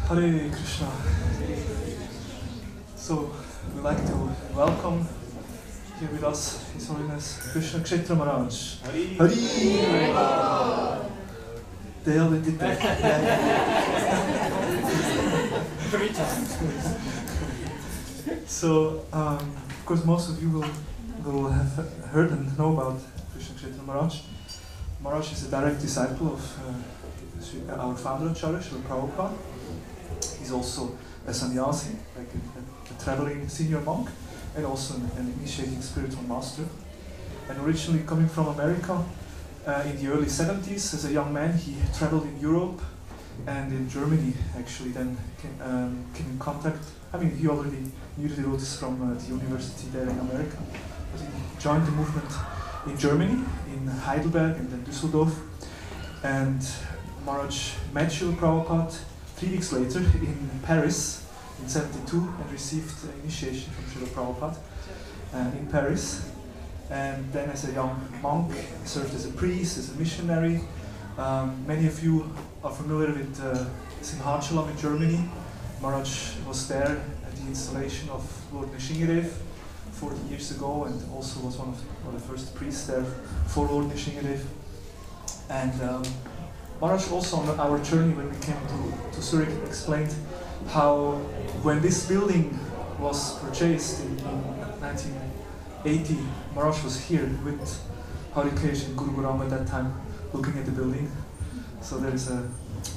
Hare Krishna. So we'd like to welcome here with us His Holiness Krishna Kshetra Maharaj. Hari! Dale did it. 3 times. So, of course, most of you will have heard and know about Krishna Kshetra Maharaj. Maharaj is a direct disciple of our founder, Acharya Srila Prabhupada. He's also a sannyasi, like a traveling senior monk, and also an initiating spiritual master. And originally coming from America in the early 70s, as a young man, he traveled in Europe and in Germany, actually, then came in contact. I mean, he already knew the devotees from the university there in America, but he joined the movement in Germany, in Heidelberg and then Düsseldorf. And Maharaj met Srila Prabhupada 3 weeks later in Paris in 72 and received initiation from Srila Prabhupada in Paris. And then as a young monk, served as a priest, as a missionary. Many of you are familiar with Simhachalam in Germany. Maharaj was there at the installation of Lord Nishingadev 40 years ago, and also was one of the first priests there for Lord Nishingadev. And Maharaj also on our journey when we came to Zurich explained how when this building was purchased in 1980, Maharaj was here with Harikesh and Guru Garam at that time looking at the building. So there is a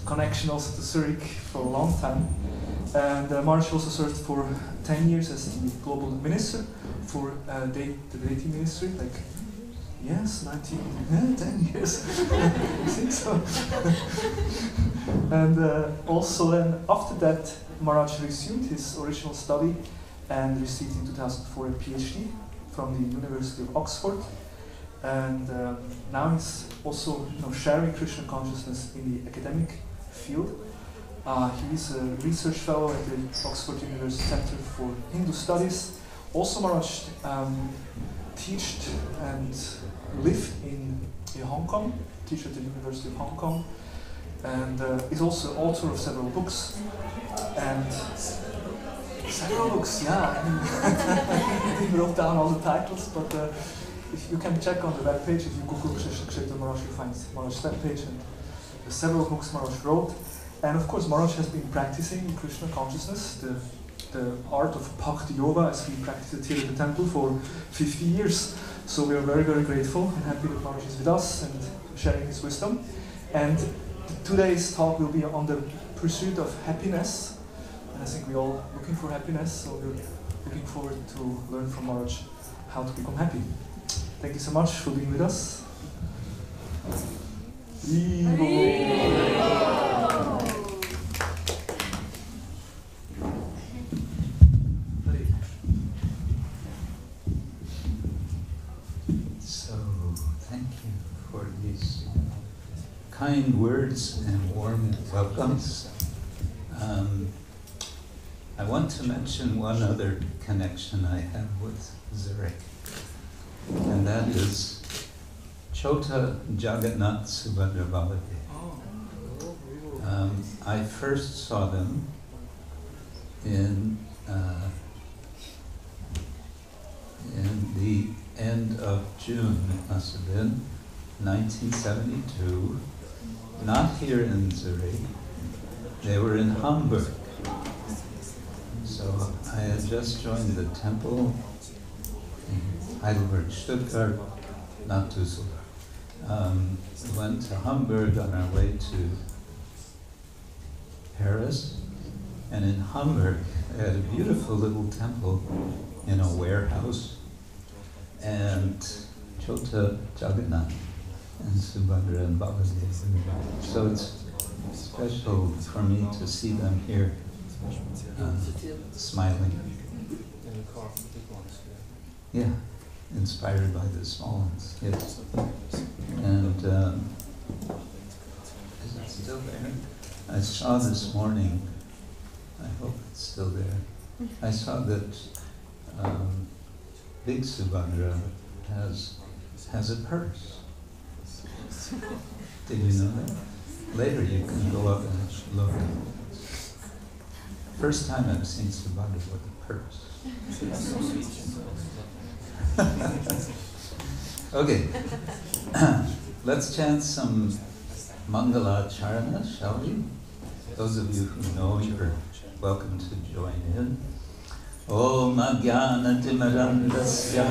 connection also to Zurich for a long time. And Maharaj also served for 10 years as the global minister for the deity ministry, like, yes, 10 years, I think so. And also then after that, Maharaj resumed his original study and received in 2004 a PhD from the University of Oxford. And now he's also sharing Krishna consciousness in the academic field. He's a research fellow at the Oxford University Center for Hindu Studies. Also Maharaj taught and lived in Hong Kong, teacher at the University of Hong Kong, and is also author of several books. And several books, yeah. I didn't wrote down all the titles, but if you can check on the webpage, if you Google Krishna Kshetra Maharaj, you find Maharaj's webpage, and there's several books Maharaj wrote. And of course, Maharaj has been practicing Krishna consciousness, the art of Bhakti Yoga, as we practice it here at the temple for 50 years. So we are very, very grateful and happy that Maharaj is with us and sharing his wisdom. And today's talk will be on the pursuit of happiness. And I think we're all looking for happiness, so we're looking forward to learn from Maharaj how to become happy. Thank you so much for being with us. Kind words and warm welcomes. I want to mention one other connection I have with Zurich, and that is Chota Jagannath Subhadra Baladev. I first saw them in the end of June, it must have been 1972. Not here in Zurich, they were in Hamburg. So I had just joined the temple in Heidelberg, Stuttgart, not Düsseldorf. We went to Hamburg on our way to Paris, and in Hamburg they had a beautiful little temple in a warehouse, and Chota Jagannath and Subhadra and Baladev. So it's special for me to see them here smiling. Yeah, inspired by the small ones, yes. And is it still there? I saw this morning, I hope it's still there, I saw that Big Subhadra has a purse. Did you know that? Later you can go up and look. First time I've seen Subhadra with a purse. Okay, let's chant some Mangala Charana, shall we? Those of you who know, you're welcome to join in. Om Ajnana Timirandasya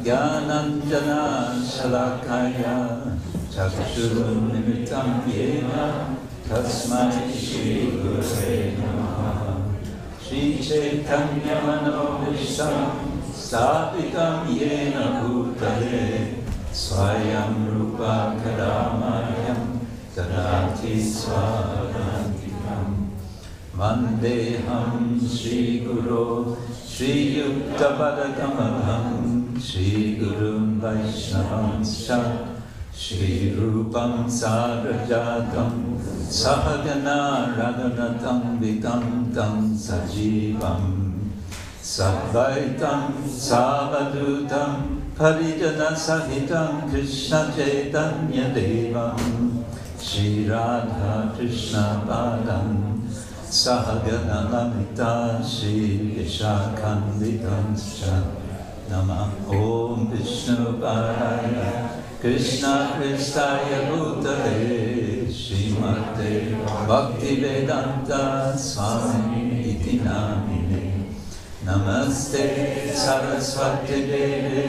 Jnananjana Shalakaya Chakshurun Nimitam Yena Tasmai Shri Gurave Namaha Shri Chaitanya Manobhisham Sthapitam Yena Bhutale Swayam Rupa Kadamayam Tadati Swadantikam Vandeham Shri Guru Shri Yuktapadakamalam Shri Gurun Vaishnavanscha Shri Rupam Sagrajatam Sahagana Radhanatam Vikantam Sajivam Sadvaitam Savadutam Parijana Sahitam Krishna Chaitanya Devam Shri Radha Krishna Padam Sahagana Lalita Shri Vishakhanditam Nama Om Vishnu Paraya Krishna Kristaya Bhutale Srimate Bhakti Vedanta Swami Iti Namine Namaste Saraswati Deve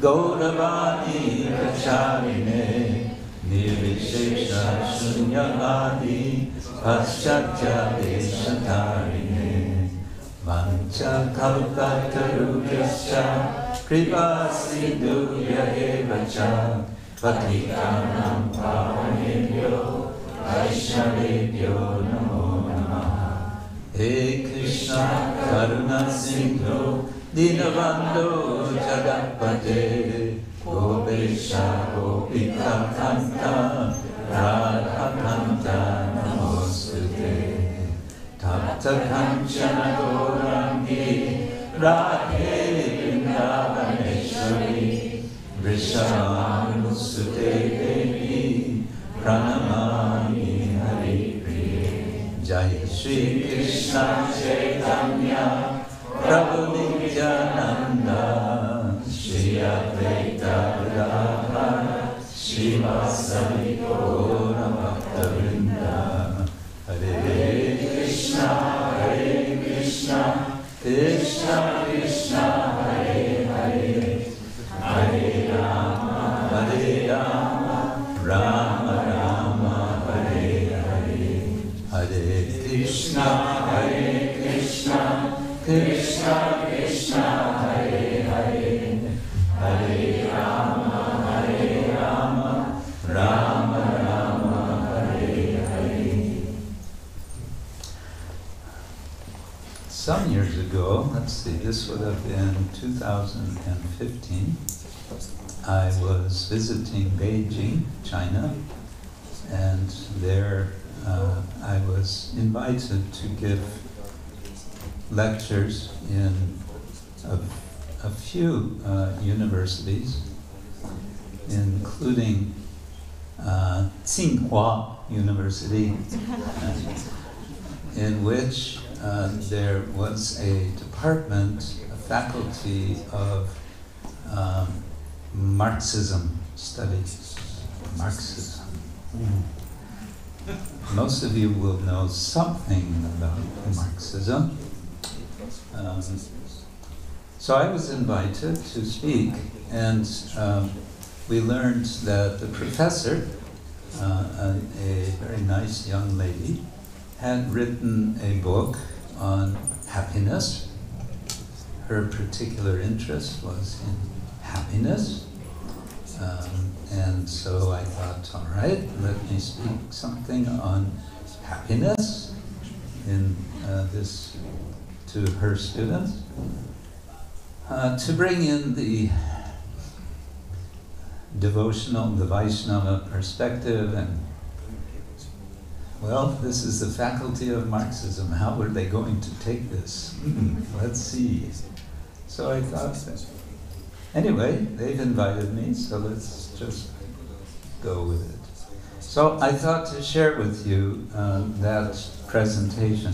Gauravani Pracharine Nirvishesha Shunyavadi Paschatya Deshatarine Vancha Kalpatarubhyascha Kripa Sindhubhya Evacha Patitanam Pavanebhyo Vaishnavebhyo Namo Namaha He Krishna Karuna Sindhu Dinabandho Jagatpate Gopesha Gopika Kanta Radha Kanta Namostute Tapta Kanchana Gaurangi Radhe Vrindavaneshwari Vrishabhanusute Devi Pranamami Hari Priye Jaya Shri Krishna Chaitanya Prabhu Nityananda Shri Advaita Gadadhara Srivasadi Gaura Bhakta Vrinda Hare Krishna Krishna Krishna Hare Hare Hare Rama Rama Rama Hare Hare Hare Krishna Krishna Krishna Hare Hare Hare Rama Rama Rama Hare Hare. Some years ago, let's see, this would have been 2015, I was visiting Beijing, China, and there I was invited to give lectures in a few universities, including Tsinghua University, in which there was a department, a faculty of Marxism studies. Marxism. Most of you will know something about Marxism. So I was invited to speak, and we learned that the professor, a very nice young lady, had written a book on happiness. Her particular interest was in happiness. And so I thought, all right, let me speak something on happiness in this to her students, to bring in the devotional, the Vaishnava perspective, and well, this is the faculty of Marxism. How are they going to take this? Let's see. So I thought, anyway, they've invited me, so let's just go with it. So I thought to share with you that presentation.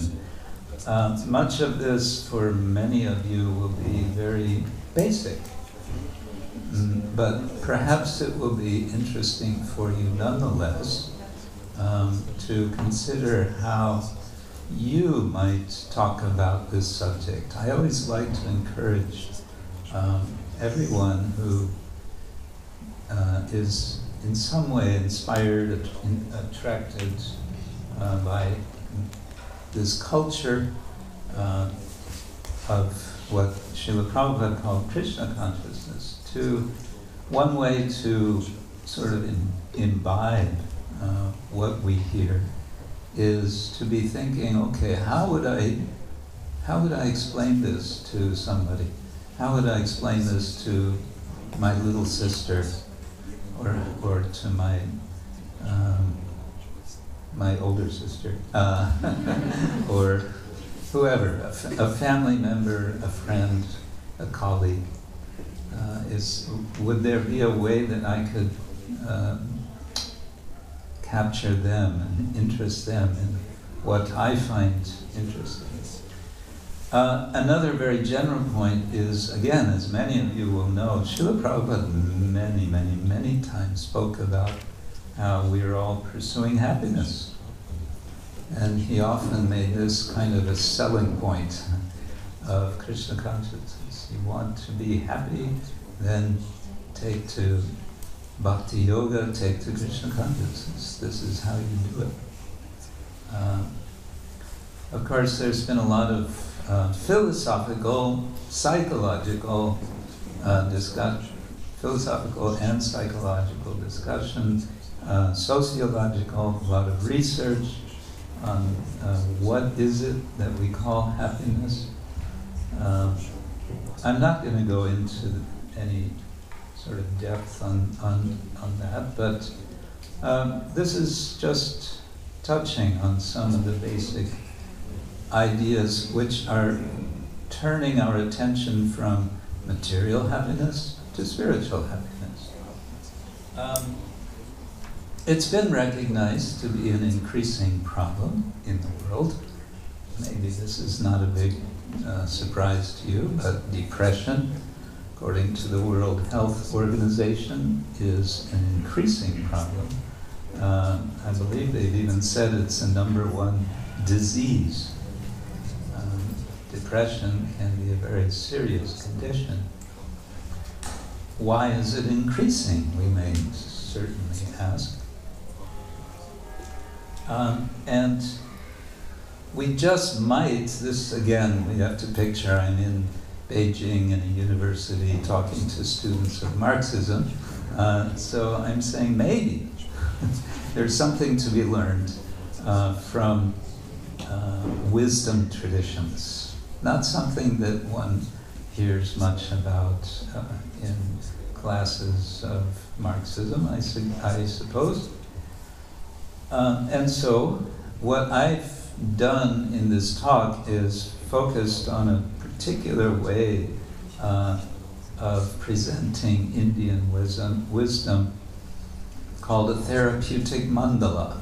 Much of this, for many of you, will be very basic. But perhaps it will be interesting for you nonetheless to consider how you might talk about this subject. I always like to encourage everyone who is in some way inspired, attracted by this culture of what Srila Prabhupada called Krishna consciousness, to one way to sort of imbibe what we hear is to be thinking, okay, how would I explain this to somebody? How would I explain this to my little sister, or to my older sister, or whoever, a family member, a friend, a colleague? Would there be a way that I could capture them and interest them in what I find interesting? Another very general point is, again, as many of you will know, Srila Prabhupada many times spoke about how we are all pursuing happiness. And he often made this kind of a selling point of Krishna consciousness. You want to be happy, then take to Bhakti Yoga, take to Krishna consciousness. This is how you do it. Of course, there's been a lot of philosophical, psychological philosophical and psychological discussion, sociological, a lot of research on what is it that we call happiness. I'm not going to go into any sort of depth on that, but this is just touching on some of the basic ideas which are turning our attention from material happiness to spiritual happiness. It's been recognized to be an increasing problem in the world. Maybe this is not a big surprise to you, but depression, according to the World Health Organization, is an increasing problem. I believe they've even said it's the #1 disease. Depression can be a very serious condition. Why is it increasing, we may certainly ask. And we just might, this again, we have to picture I'm in Beijing in a university talking to students of Marxism, so I'm saying maybe there's something to be learned from wisdom traditions. Not something that one hears much about in classes of Marxism, I suppose. And so, what I've done in this talk is focused on a particular way of presenting Indian wisdom called a therapeutic mandala.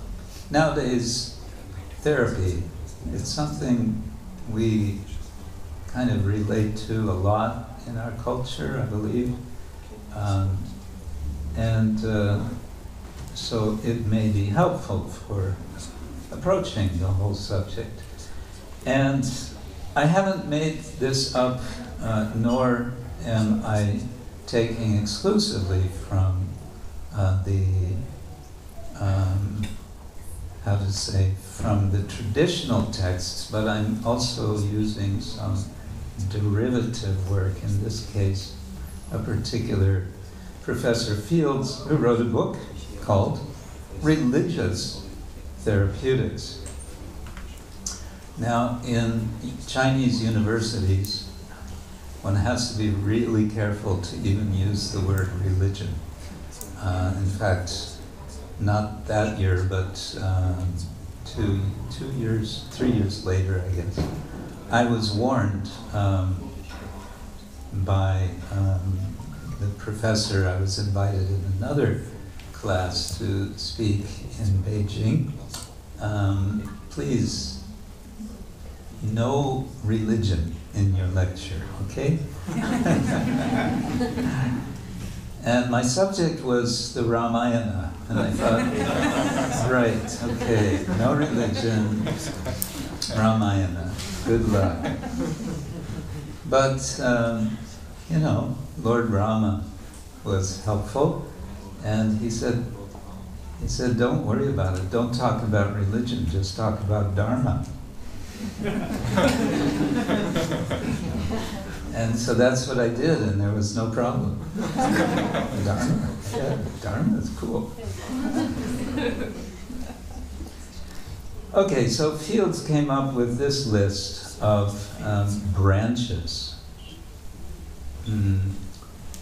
Nowadays, therapy, it's something we kind of relate to a lot in our culture, I believe. So it may be helpful for approaching the whole subject. And I haven't made this up, nor am I taking exclusively from from the traditional texts, but I'm also using some derivative work, in this case, a particular Professor Fields, who wrote a book called Religious Therapeutics. Now, in Chinese universities, one has to be really careful to even use the word religion. In fact, not that year, but 3 years later, I guess, I was warned by the professor. I was invited in another class to speak in Beijing. Please no religion in your lecture, okay? And my subject was the Ramayana, and I thought, right, okay, no religion, Ramayana, good luck. But, you know, Lord Rama was helpful, and he said, don't worry about it, don't talk about religion, just talk about Dharma. And so that's what I did, and there was no problem. Dharma, yeah, Dharma is cool. Okay, so Fields came up with this list of branches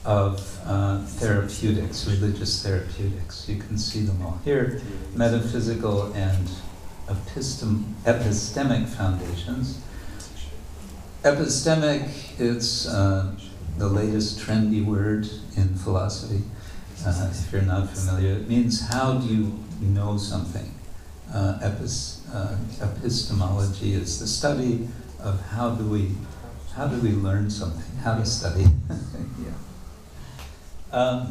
of therapeutics, religious therapeutics. You can see them all here: metaphysical and epistemic foundations. Epistemic, it's the latest trendy word in philosophy. If you're not familiar, it means how do you know something. Epistemology is the study of how do we learn something, how to study. Yeah.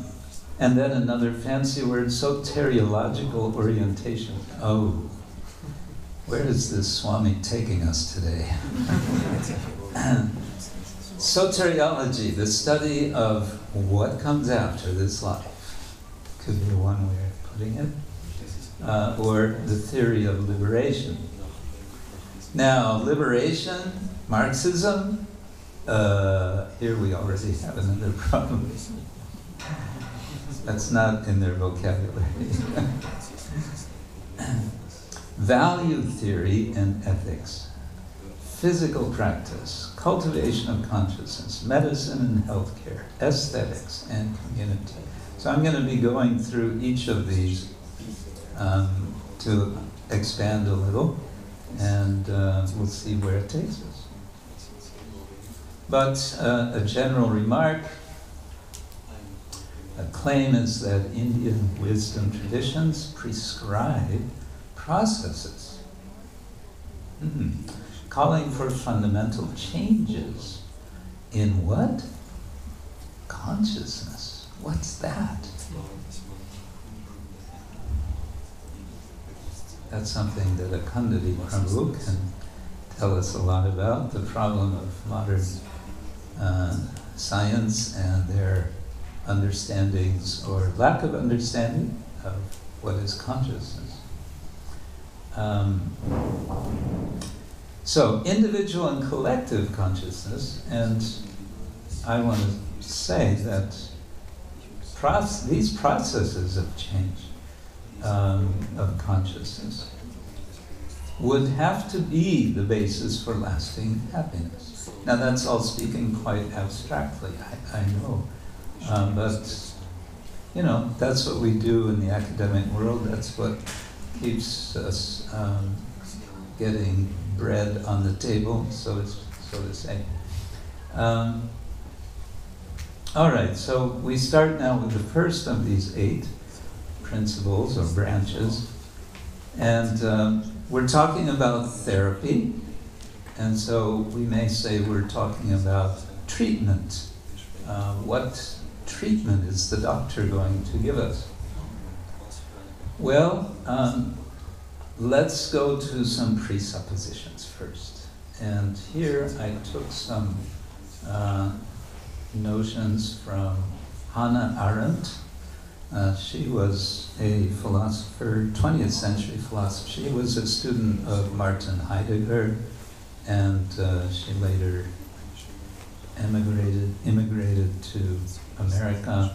And then another fancy word, Teriological Orientation. Oh, where is this Swami taking us today? Soteriology, the study of what comes after this life, could be one way of putting it, or the theory of liberation. Now, liberation, Marxism, here we already have another problem. That's not in their vocabulary. Value theory and ethics, physical practice, cultivation of consciousness, medicine and healthcare, aesthetics and community. So I'm going to be going through each of these to expand a little, and we'll see where it takes us. But a general remark, a claim is that Indian wisdom traditions prescribe processes, calling for fundamental changes in what? Consciousness. What's that? That's something that Akandati Prabhu can tell us a lot about, the problem of modern science and their understandings or lack of understanding of what is consciousness. So, individual and collective consciousness, and I want to say that these processes of change of consciousness would have to be the basis for lasting happiness. Now that's all speaking quite abstractly, I know, but you know, that's what we do in the academic world, that's what keeps us getting bread on the table, so to say. All right, so we start now with the first of these 8 principles or branches, and we're talking about therapy, and so we may say we're talking about treatment. What treatment is the doctor going to give us? Well, let's go to some presuppositions first. And here I took some notions from Hannah Arendt. She was a philosopher, 20th century philosopher. She was a student of Martin Heidegger, and she later immigrated to America.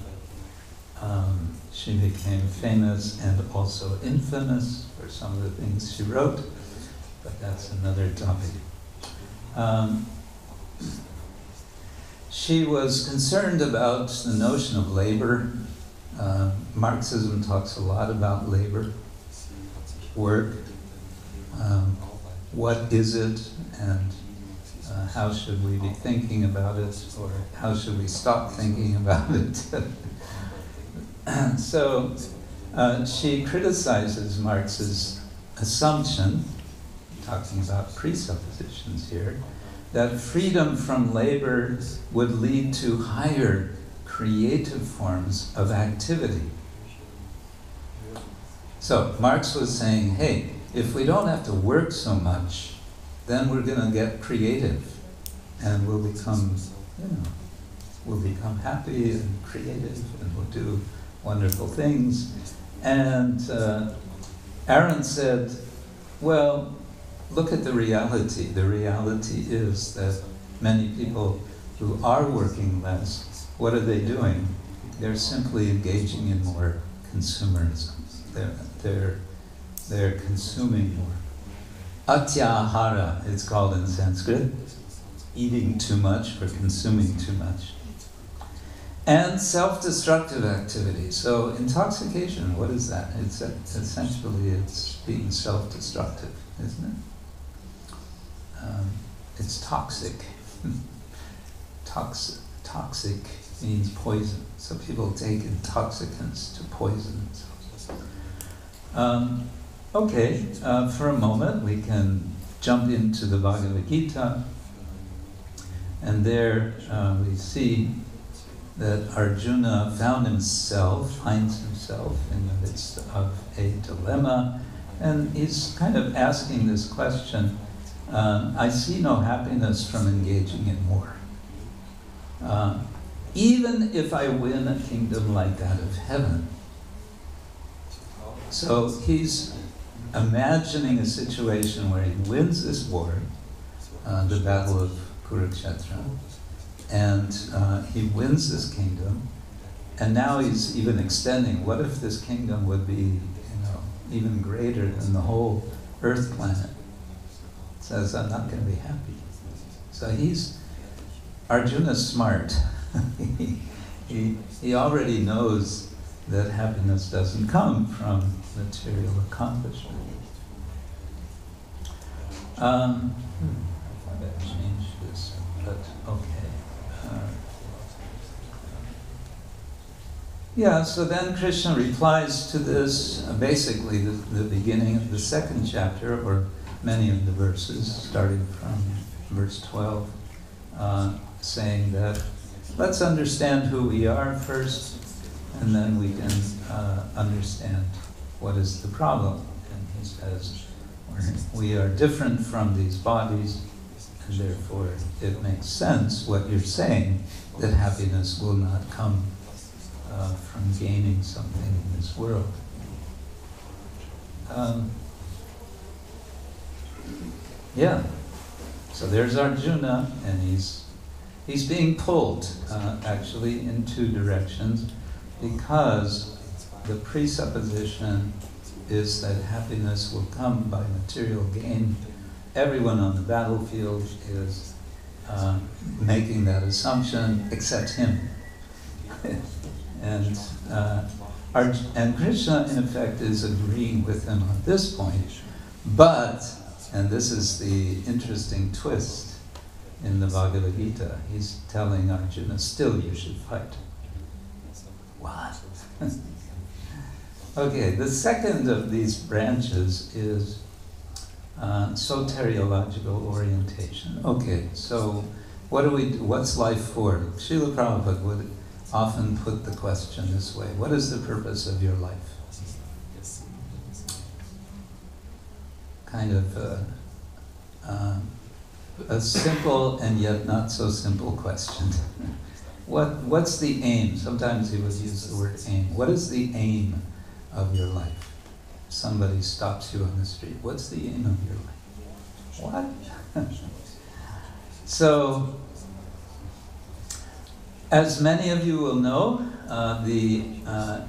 She became famous and also infamous for some of the things she wrote, but that's another topic. She was concerned about the notion of labor. Marxism talks a lot about labor, work, what is it, and how should we be thinking about it, or how should we stop thinking about it? So she criticizes Marx's assumption talking about presuppositions here, that freedom from labor would lead to higher creative forms of activity. So Marx was saying, hey, if we don't have to work so much, then we're going to get creative, and we'll become, we'll become happy and creative, and we'll do wonderful things. And Aaron said, well, look at the reality. The reality is that many people who are working less, what are they doing? They're simply engaging in more consumerism. They're consuming more. Atyahara, it's called in Sanskrit. Eating too much or consuming too much. And self-destructive activity. So intoxication, what is that? It's essentially it's being self-destructive, isn't it? It's toxic. Toxic means poison. So people take intoxicants to poison themselves. Okay, for a moment we can jump into the Bhagavad-Gita, and there we see that Arjuna finds himself in the midst of a dilemma, and he's kind of asking this question, I see no happiness from engaging in war. Even if I win a kingdom like that of heaven. So he's imagining a situation where he wins this war, the battle of Kurukshetra, and he wins this kingdom, and now he's even extending, what if this kingdom would be, even greater than the whole Earth planet? Says, I'm not going to be happy. So Arjuna's smart. he already knows that happiness doesn't come from material accomplishment. I better change this, but okay. So then Krishna replies to this, basically the beginning of the second chapter, or many of the verses, starting from verse 12, saying that let's understand who we are first, and then we can understand what is the problem. And he says, we are different from these bodies, and therefore it makes sense what you're saying, that happiness will not come from gaining something in this world. So there's Arjuna, and he's being pulled actually in two directions, because the presupposition is that happiness will come by material gain. Everyone on the battlefield is making that assumption, except him. And Krishna, in effect, is agreeing with him on this point. But, and this is the interesting twist in the Bhagavad-Gita, he's telling Arjuna, still you should fight. What? Okay, the second of these branches is soteriological orientation. Okay, so what's life for? Srila Prabhupada would often put the question this way, what is the purpose of your life? Kind of a simple and yet not so simple question. What's the aim? Sometimes he would use the word aim. What is the aim of your life? Somebody stops you on the street. What's the aim of your life? What? So, as many of you will know, the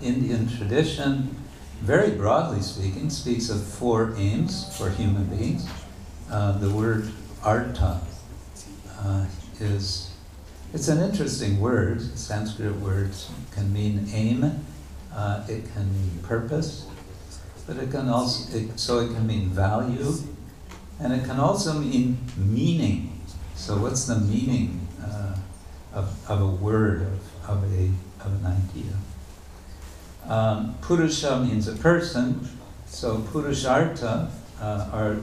Indian tradition, very broadly speaking, speaks of 4 aims for human beings. The word artha it's an interesting word. Sanskrit words can mean aim, it can mean purpose, but it can also, it can mean value, and it can also mean meaning. So what's the meaning of a word, of an idea? Purusha means a person, so purushartha are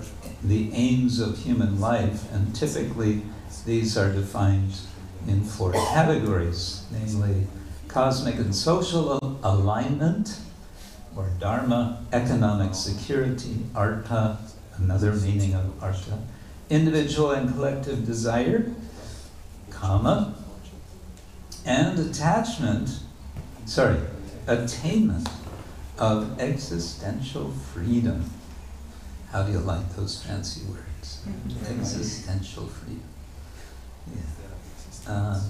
the aims of human life, and typically these are defined in 4 categories, namely cosmic and social alignment, or dharma, economic security, artha, another meaning of artha, individual and collective desire, kama, and attainment of existential freedom. How do you like those fancy words? Existential freedom. Yeah.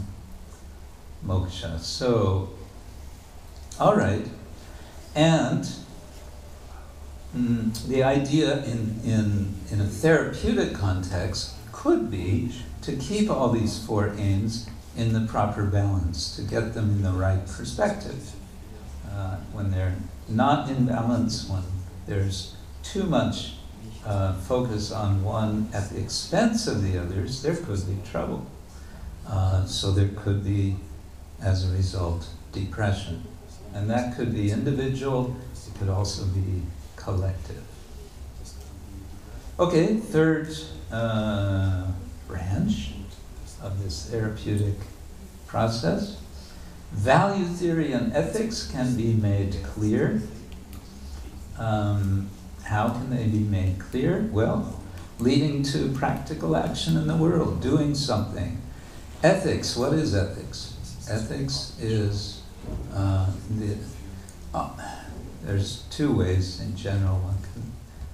Moksha. So, all right. And the idea in a therapeutic context could be to keep all these 4 aims in the proper balance, to get them in the right perspective. When they're not in balance, when there's too much focus on one at the expense of the others, there could be trouble. So there could be, as a result, depression. And that could be individual, it could also be collective. Okay, third branch of this therapeutic process. Value theory and ethics can be made clear. How can they be made clear? Well, leading to practical action in the world, doing something. Ethics, what is ethics? Ethics is there's 2 ways in general one can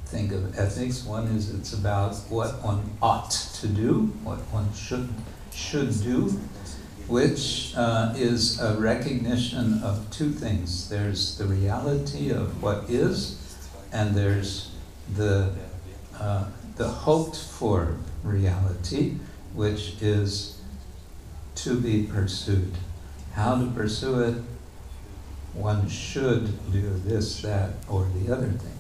think of ethics. One is it's about what one ought to do, what one should do, which is a recognition of 2 things. There's the reality of what is, and there's the hoped for reality, which is to be pursued. How to pursue it? One should do this, that, or the other thing.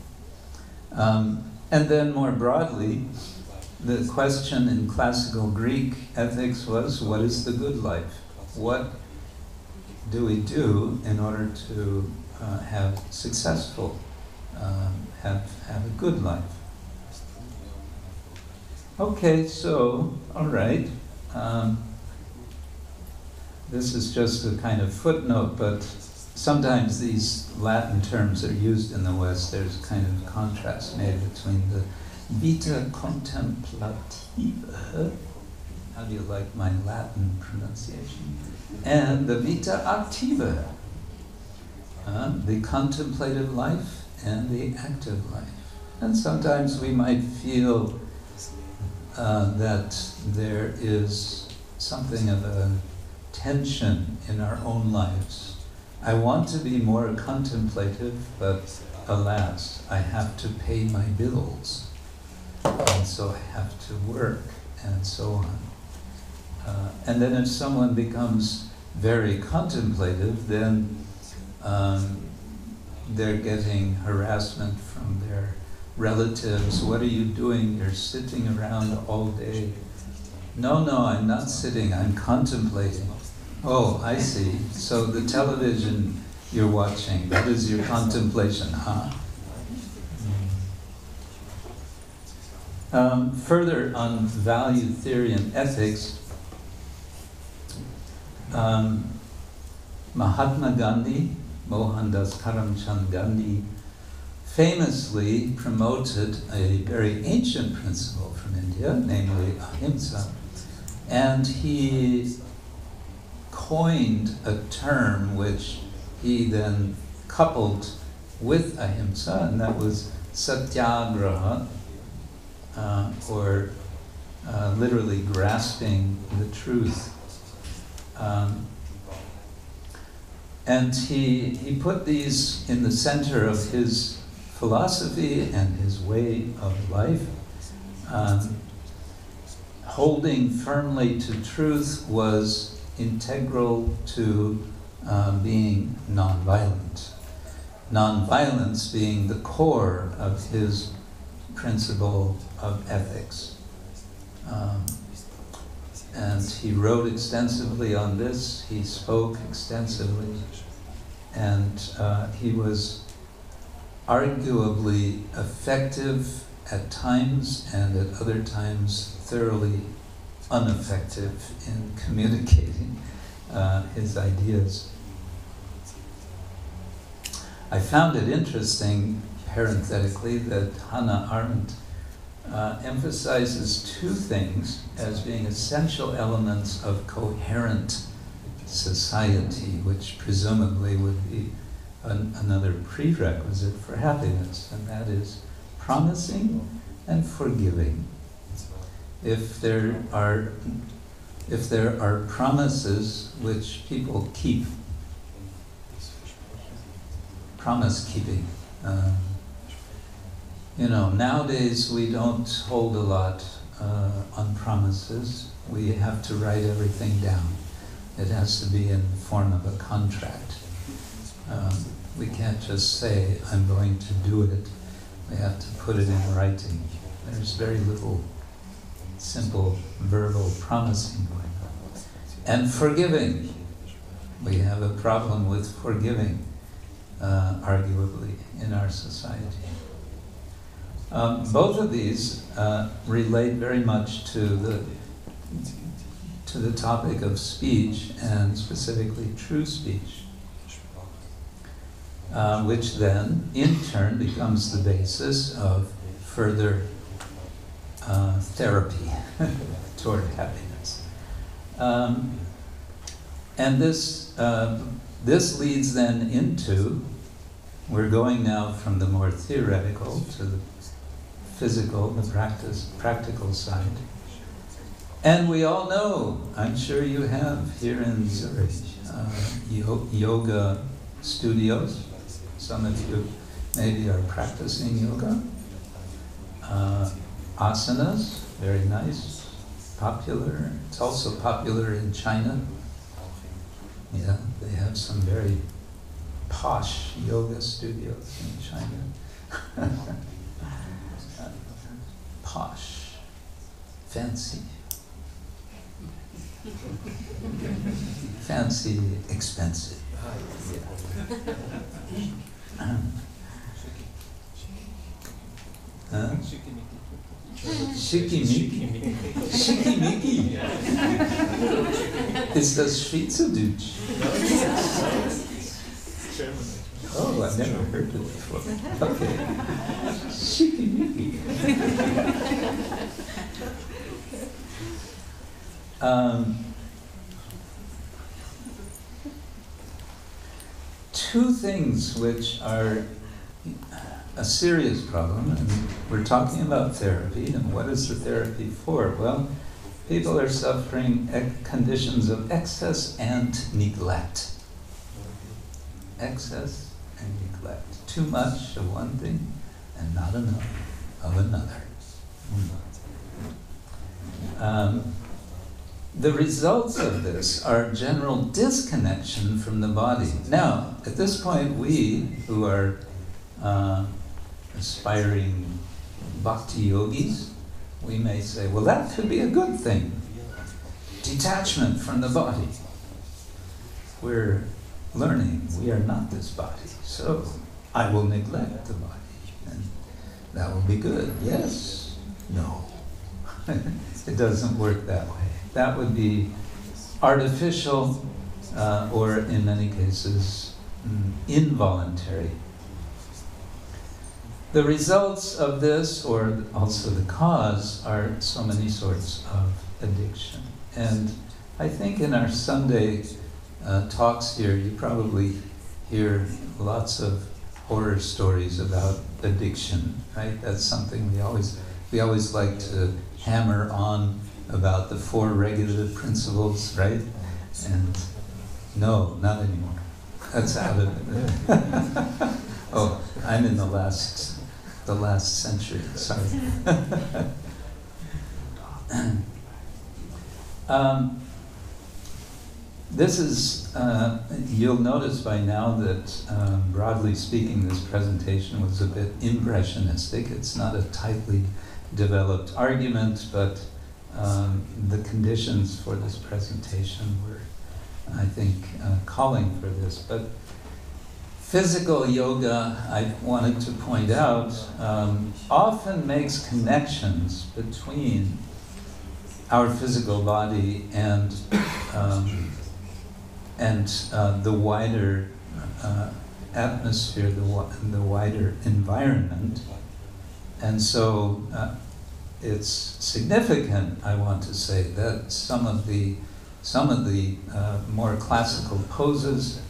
And then more broadly, the question in classical Greek ethics was, what is the good life? What do we do in order to have successful, have a good life? Okay, so, all right. This is just a kind of footnote, but sometimes these Latin terms are used in the West. There's kind of contrast made between the vita contemplativa, how do you like my Latin pronunciation, and the vita activa, the contemplative life and the active life. And sometimes we might feel that there is something of a tension in our own lives. I want to be more contemplative, but alas, I have to pay my bills, and so I have to work, and so on. And then if someone becomes very contemplative, then they're getting harassment from their relatives. What are you doing? You're sitting around all day. No, I'm not sitting, I'm contemplating. Oh, I see. So the television you're watching, that is your contemplation, huh? Further on value theory and ethics, Mahatma Gandhi, Mohandas Karamchand Gandhi, famously promoted a very ancient principle from India, namely ahimsa, and he coined a term which he then coupled with ahimsa, and that was satyagraha, or literally grasping the truth. And he put these in the center of his philosophy and his way of life. Holding firmly to truth was integral to being nonviolent. Nonviolence being the core of his principle of ethics. And he wrote extensively on this, he spoke extensively, and he was arguably effective at times, and at other times thoroughly ineffective in communicating his ideas. I found it interesting, parenthetically, that Hannah Arendt emphasizes two things as being essential elements of coherent society, which presumably would be another prerequisite for happiness, and that is promising and forgiving. If there are promises which people keep, promise keeping. Nowadays we don't hold a lot on promises. We have to write everything down. It has to be in the form of a contract. We can't just say, I'm going to do it. We have to put it in writing. There's very little simple verbal promising going on. And forgiving. We have a problem with forgiving, arguably, in our society. Both of these relate very much to the topic of speech, and specifically true speech, which then, in turn, becomes the basis of further therapy toward happiness. And this leads then into, we're going now from the more theoretical to the physical, the practical side. And we all know, I'm sure you have here in Zurich, yoga studios. Some of you maybe are practicing yoga. Asanas, very nice, popular. It's also popular in China. Yeah, they have some very posh yoga studios in China. Posh, fancy. Fancy, expensive. Yeah. Huh? Schickimicki. Schickimicki. Ist das Schweizerdeutsch? Oh, I've never heard it before. Okay. Schickimicki. Two things which are a serious problem, and we're talking about therapy, and what is the therapy for? Well, people are suffering conditions of excess and neglect. Excess and neglect. Too much of one thing and not enough of another. The results of this are general disconnection from the body. Now, at this point, we who are aspiring bhakti yogis, we may say, well, that could be a good thing. Detachment from the body. We're learning we are not this body, so I will neglect the body, and that will be good. Yes? No. It doesn't work that way. That would be artificial, or in many cases, involuntary. The results of this, or also the cause, are so many sorts of addiction. And I think in our Sunday talks here, you probably hear lots of horror stories about addiction, right? That's something we always like to hammer on about the 4 regulative principles, right? And no, not anymore. That's out of it. Oh, I'm in the last century, sorry. This is, you'll notice by now that, broadly speaking, this presentation was a bit impressionistic. It's not a tightly developed argument, but the conditions for this presentation were, I think, calling for this. But physical yoga, I wanted to point out, often makes connections between our physical body and the wider atmosphere, the wider environment. And so it's significant, I want to say, that some of the more classical poses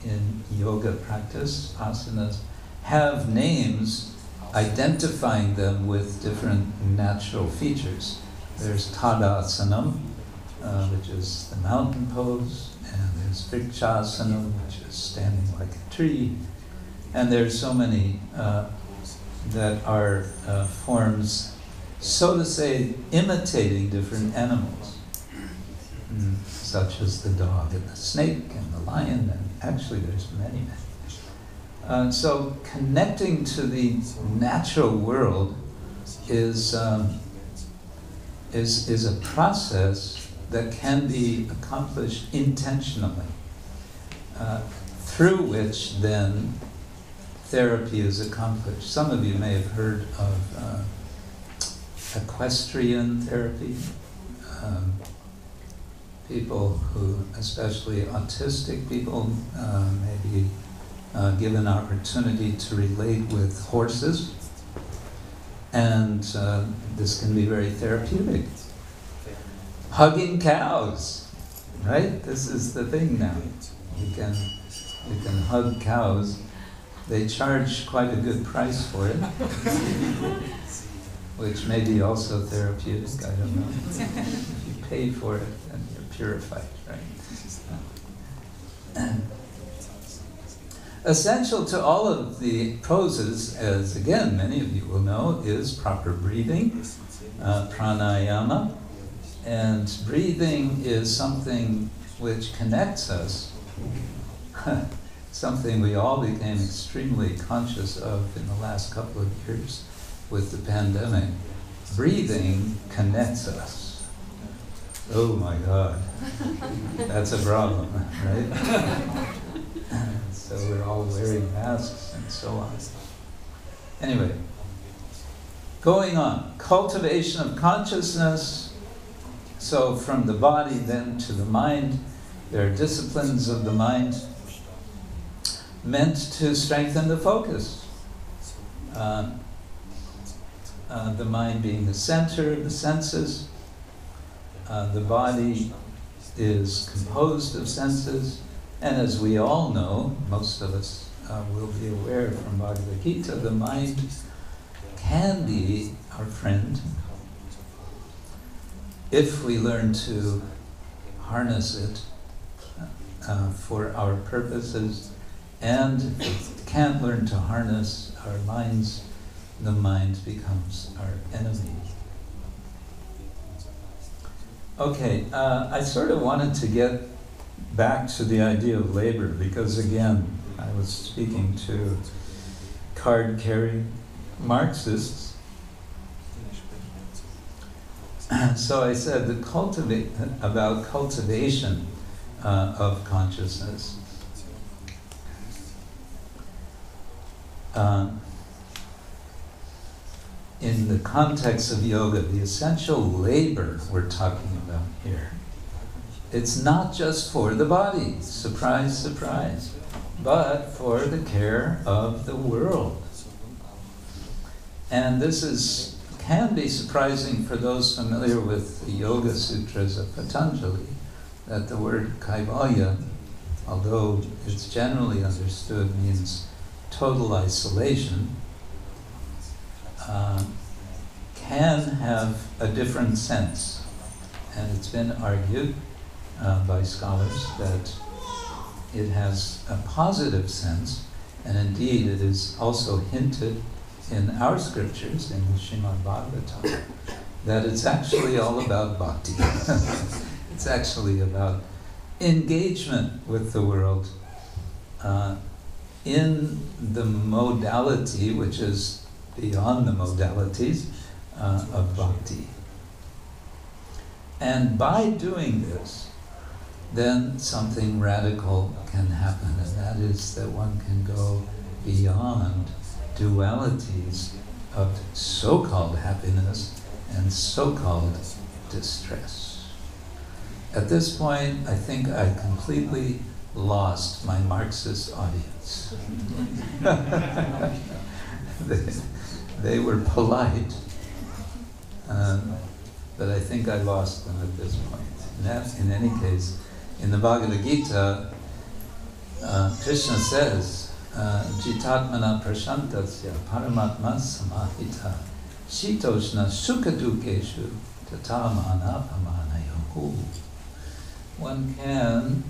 in yoga practice, asanas, have names identifying them with different natural features. There's Tadasanam, which is the mountain pose, and there's Vrikshasana, which is standing like a tree, and there's so many that are forms, so to say, imitating different animals, such as the dog and the snake and the lion, and actually there's many. So connecting to the natural world is a process that can be accomplished intentionally, through which then therapy is accomplished. Some of you may have heard of Equestrian Therapy. People who, especially autistic people, may be given opportunity to relate with horses, and this can be very therapeutic. Hugging cows, right? This is the thing now. You can hug cows. They charge quite a good price for it, which may be also therapeutic, I don't know. If you pay for it, then you're purified, right? Essential to all of the poses, as again many of you will know, is proper breathing, pranayama. And breathing is something which connects us, something we all became extremely conscious of in the last couple of years with the pandemic. Breathing connects us. Oh my God, that's a problem, right? So we're all wearing masks and so on. Anyway, going on, cultivation of consciousness. So from the body then to the mind, there are disciplines of the mind meant to strengthen the focus. The mind being the center of the senses. The body is composed of senses, and as we all know, most of us will be aware from Bhagavad-Gita, the mind can be our friend if we learn to harness it for our purposes, and if we can't learn to harness our minds, the mind becomes our enemy. Okay, I sort of wanted to get back to the idea of labor, because again, I was speaking to card-carrying Marxists. So I said about cultivation of consciousness. In the context of yoga, the essential labor we're talking about here, it's not just for the body, surprise, surprise, but for the care of the world. And this can be surprising for those familiar with the Yoga Sutras of Patanjali, that the word kaivalya, although it's generally understood means total isolation, can have a different sense. And it's been argued by scholars that it has a positive sense, and indeed it is also hinted in our scriptures, in the Srimad Bhagavatam, that it's actually all about bhakti. It's actually about engagement with the world in the modality, which is beyond the modalities of bhakti. And by doing this, then something radical can happen, and that is that one can go beyond dualities of so-called happiness and so-called distress. At this point, I think I completely lost my Marxist audience. They were polite, but I think I lost them at this point. In any case, in the Bhagavad-Gita, Krishna says, Jitatmana prashantasya paramatma samahita shitoshna sukadukeshu tatamana pamanayohu. One can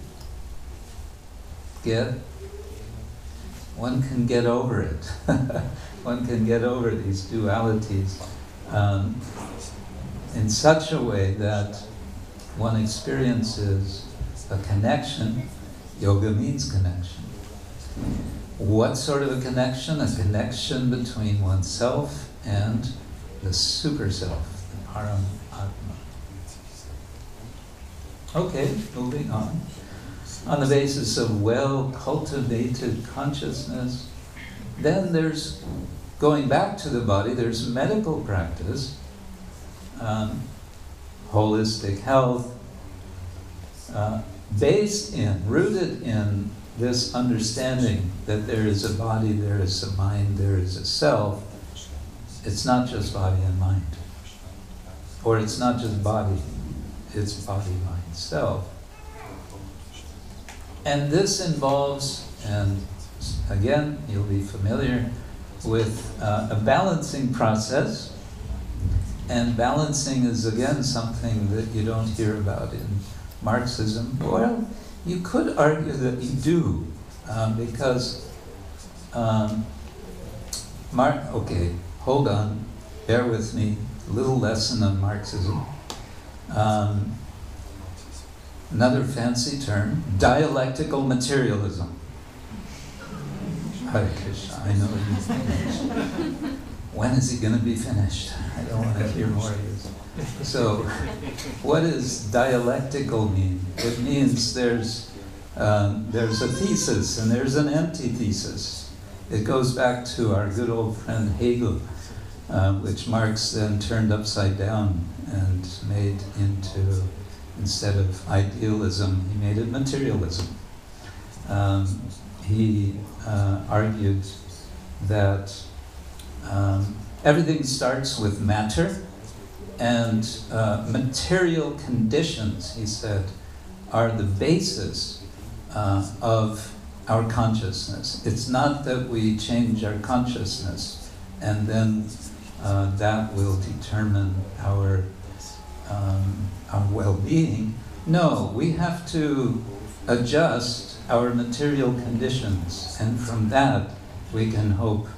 get over it. One can get over these dualities in such a way that one experiences a connection. Yoga means connection. What sort of a connection? A connection between oneself and the super self, the Param Atma. Okay, moving on. On the basis of well-cultivated consciousness, then there's, going back to the body, there's medical practice, holistic health, rooted in this understanding that there is a body, there is a mind, there is a self. It's not just body and mind. Or it's not just body, it's body, mind, self. And this involves, and again, you'll be familiar with a balancing process. And balancing is, again, something that you don't hear about in Marxism. Well, you could argue that you do, because, okay, hold on, bear with me, a little lesson on Marxism. Another fancy term, dialectical materialism. Hare Krishna, I know he's finished. When is he going to be finished? I don't want to hear more of this. So, what does dialectical mean? It means there's a thesis and there's an antithesis. It goes back to our good old friend Hegel, which Marx then turned upside down and made into, instead of idealism, he made it materialism. He argued that everything starts with matter, and material conditions, he said, are the basis of our consciousness. It's not that we change our consciousness and then that will determine our well-being. No, we have to adjust our material conditions, and from that we can hope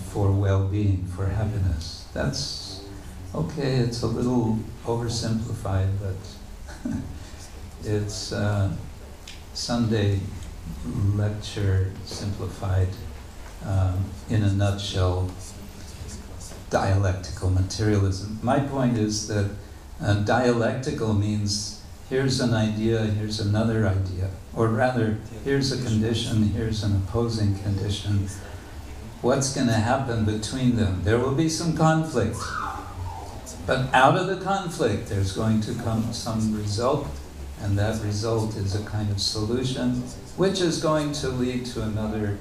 for well-being, for happiness. That's okay, it's a little oversimplified, but it's Sunday lecture simplified in a nutshell, dialectical materialism. My point is that dialectical means here's an idea, here's another idea, or rather, here's a condition, here's an opposing condition. What's going to happen between them? There will be some conflict. But out of the conflict, there's going to come some result, and that result is a kind of solution, which is going to lead to another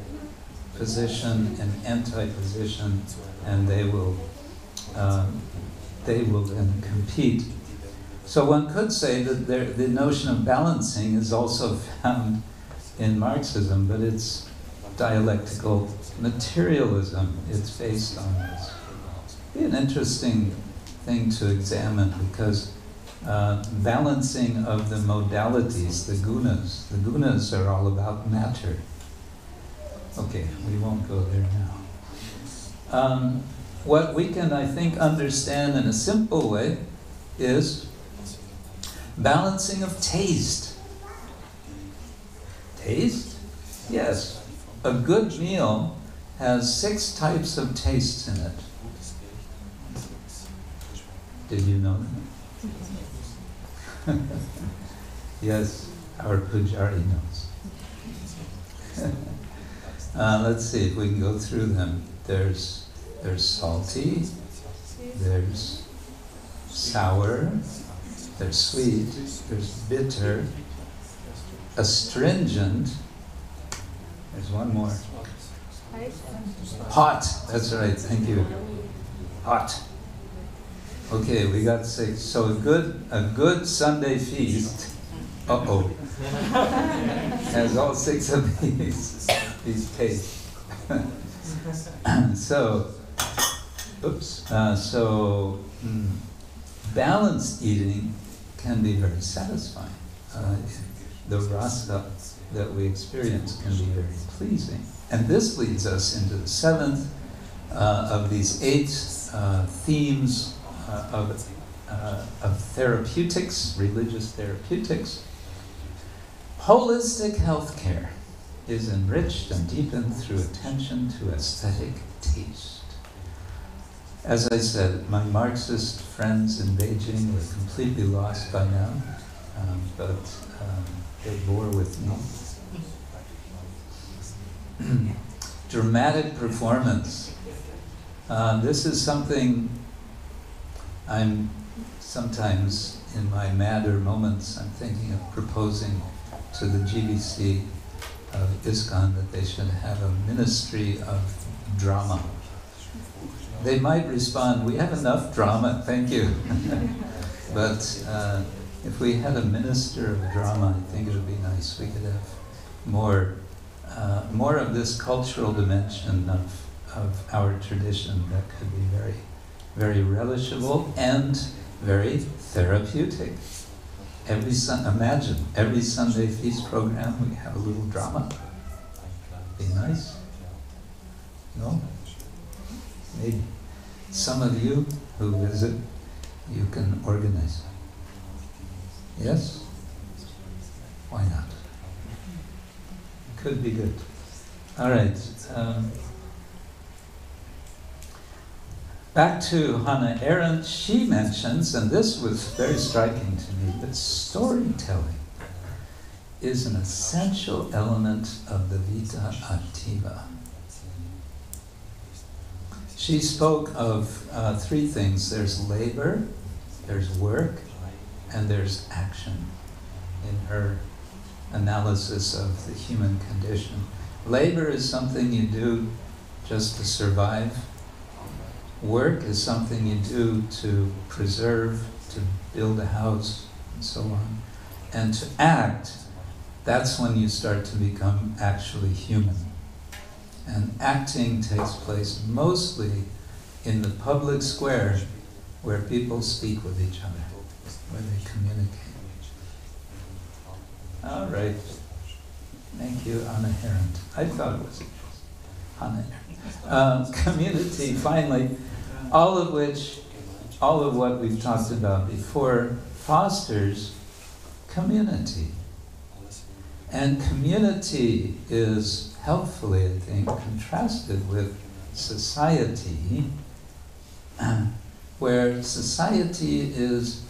position, an anti-position, and they will then compete. So one could say that the notion of balancing is also found in Marxism, but it's dialectical materialism. It's based on this. It'd be an interesting thing to examine, because balancing of the modalities, the gunas are all about matter. Okay, we won't go there now. What we can, I think, understand in a simple way is balancing of taste. Taste? Yes. A good meal has 6 types of tastes in it. Did you know that? Yes, our Pujari knows. Let's see if we can go through them. There's salty, there's sour, there's sweet, there's bitter, astringent, there's one more. Hot, that's right, thank you. Hot. Okay, we got 6. So a good Sunday feast, has all 6 of these tastes. Balanced eating can be very satisfying. The rasa that we experience can be very pleasing. And this leads us into the 7th of these 8 themes of therapeutics, religious therapeutics. Holistic healthcare is enriched and deepened through attention to aesthetic taste. As I said, my Marxist friends in Beijing were completely lost by now, but they bore with me. Dramatic performance. This is something I'm sometimes, in my madder moments, I'm thinking of proposing to the GBC of ISKCON that they should have a ministry of drama. They might respond, we have enough drama, thank you. But if we had a minister of drama, I think it would be nice. We could have more of this cultural dimension of our tradition that could be very, very relishable and very therapeutic. Imagine, every Sunday feast program we have a little drama. Be nice? No? Maybe. Some of you who visit, you can organize. Yes? Why not? Could be good. All right. Back to Hannah Arendt, she mentions, and this was very striking to me, that storytelling is an essential element of the vita attiva. She spoke of 3 things. There's labor, there's work, and there's action in her analysis of the human condition. Labor is something you do just to survive. Work is something you do to preserve, to build a house, and so on. And to act, that's when you start to become actually human. And acting takes place mostly in the public square where people speak with each other, where they communicate. All right. Thank you, Hannah Arendt. I thought it was Hannah Arendt. Community, finally, all of what we've talked about before fosters community. And community is helpfully, I think, contrasted with society, where society has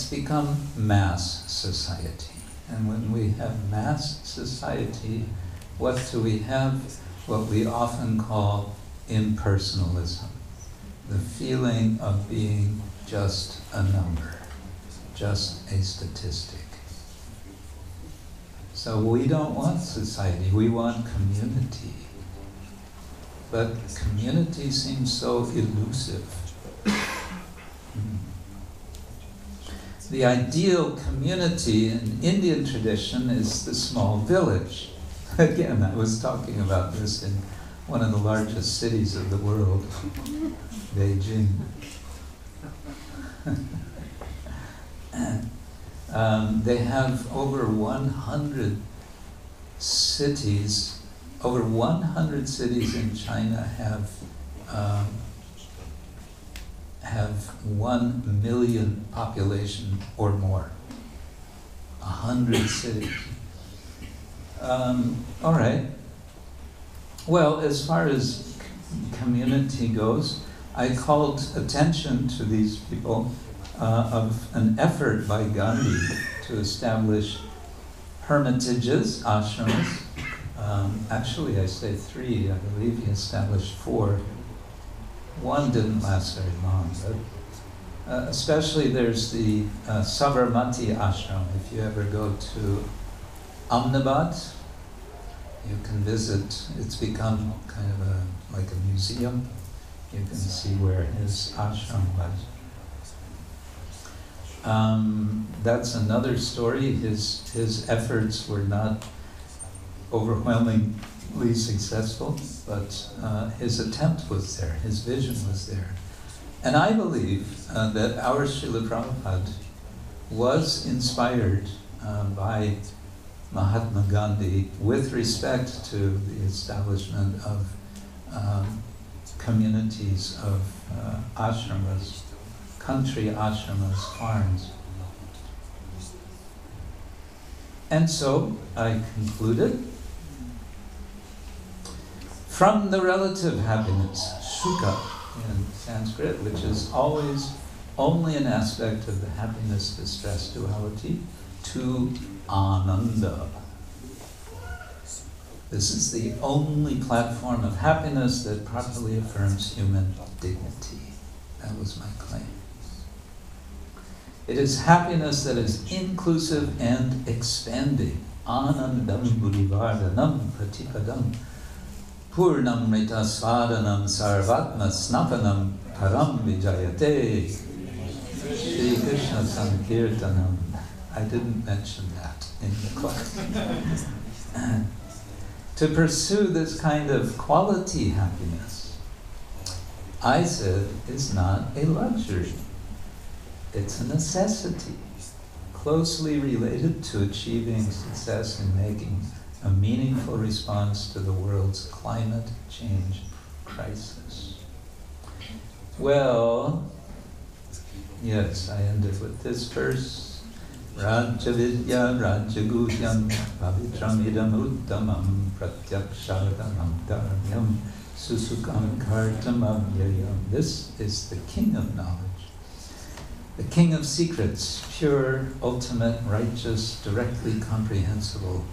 become mass society. And when we have mass society, what do we have? What we often call impersonalism. The feeling of being just a number, just a statistic. So we don't want society, we want community. But community seems so elusive. The ideal community in Indian tradition is the small village. Again, I was talking about this in one of the largest cities of the world, Beijing. They have over 100 cities. Over 100 cities in China have 1 million population or more. 100 cities. All right. Well, as far as community goes, I called attention to these people of an effort by Gandhi to establish hermitages, ashramas. Actually, I say 3. I believe he established 4. One didn't last very long, but especially there's the Sabarmati ashram. If you ever go to Ahmedabad, you can visit. It's become kind of like a museum. You can see where his ashram was. That's another story. His efforts were not overwhelmingly successful, but his attempt was there, his vision was there. And I believe that our Srila Prabhupada was inspired by Mahatma Gandhi with respect to the establishment of communities of ashramas, country ashramas, farms. And so I concluded, from the relative happiness, sukha in Sanskrit, which is always only an aspect of the happiness-distress duality, to ananda. This is the only platform of happiness that properly affirms human dignity. That was my claim. It is happiness that is inclusive and expanding. Anandam buddhivardhanam pratipadam purnam mrita svadanam sarvatma snapanam param vijayate Shri Krishna Sankirtanam. I didn't mention that in the class. To pursue this kind of quality happiness, I said, is not a luxury. It's a necessity, closely related to achieving success in making a meaningful response to the world's climate change crisis. Well, yes, I ended with this verse. Rajya vidya rajya guhyam pavitram idam uttamam pratyakshadamam dharmyam susukam kartam avyayam. This is the king of knowledge, the king of secrets, pure, ultimate, righteous, directly comprehensible.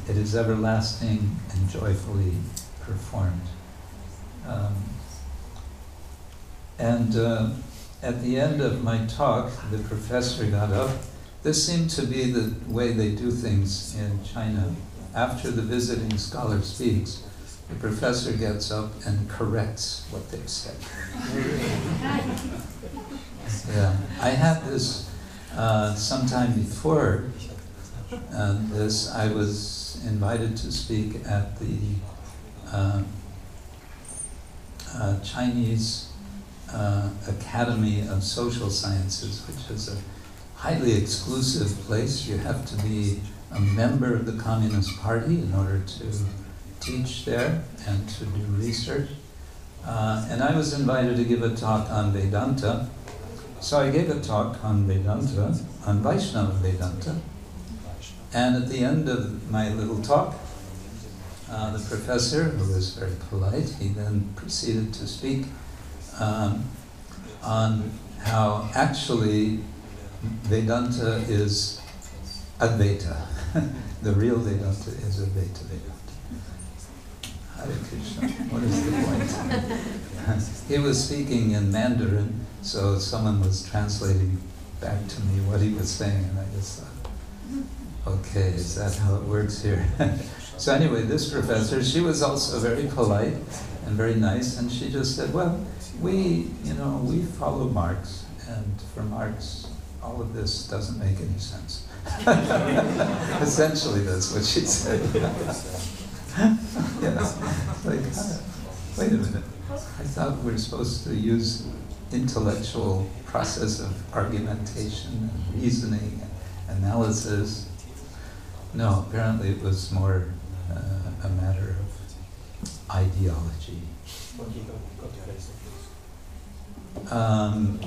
It is everlasting and joyfully performed. At the end of my talk, the professor got up. This seemed to be the way they do things in China. After the visiting scholar speaks, the professor gets up and corrects what they've said. Yeah, I had this sometime before this. I was invited to speak at the Chinese Academy of Social Sciences, which is a highly exclusive place. You have to be a member of the Communist Party in order to teach there and to do research. And I was invited to give a talk on Vedanta. So I gave a talk on Vedanta, on Vaishnava Vedanta. And at the end of my little talk, the professor, who was very polite, he then proceeded to speak on how actually Vedanta is Advaita. The real Vedanta is Advaita Vedanta. Hare Krishna, what is the point? He was speaking in Mandarin, so someone was translating back to me what he was saying, and I just thought, okay, is that how it works here? So anyway, this professor, she was also very polite and very nice, and she just said, well, we follow Marx, and for Marx, all of this doesn't make any sense. Essentially, that's what she said. Yeah, like, wait a minute. I thought we were supposed to use intellectual process of argumentation and reasoning and analysis. No, apparently it was more a matter of ideology.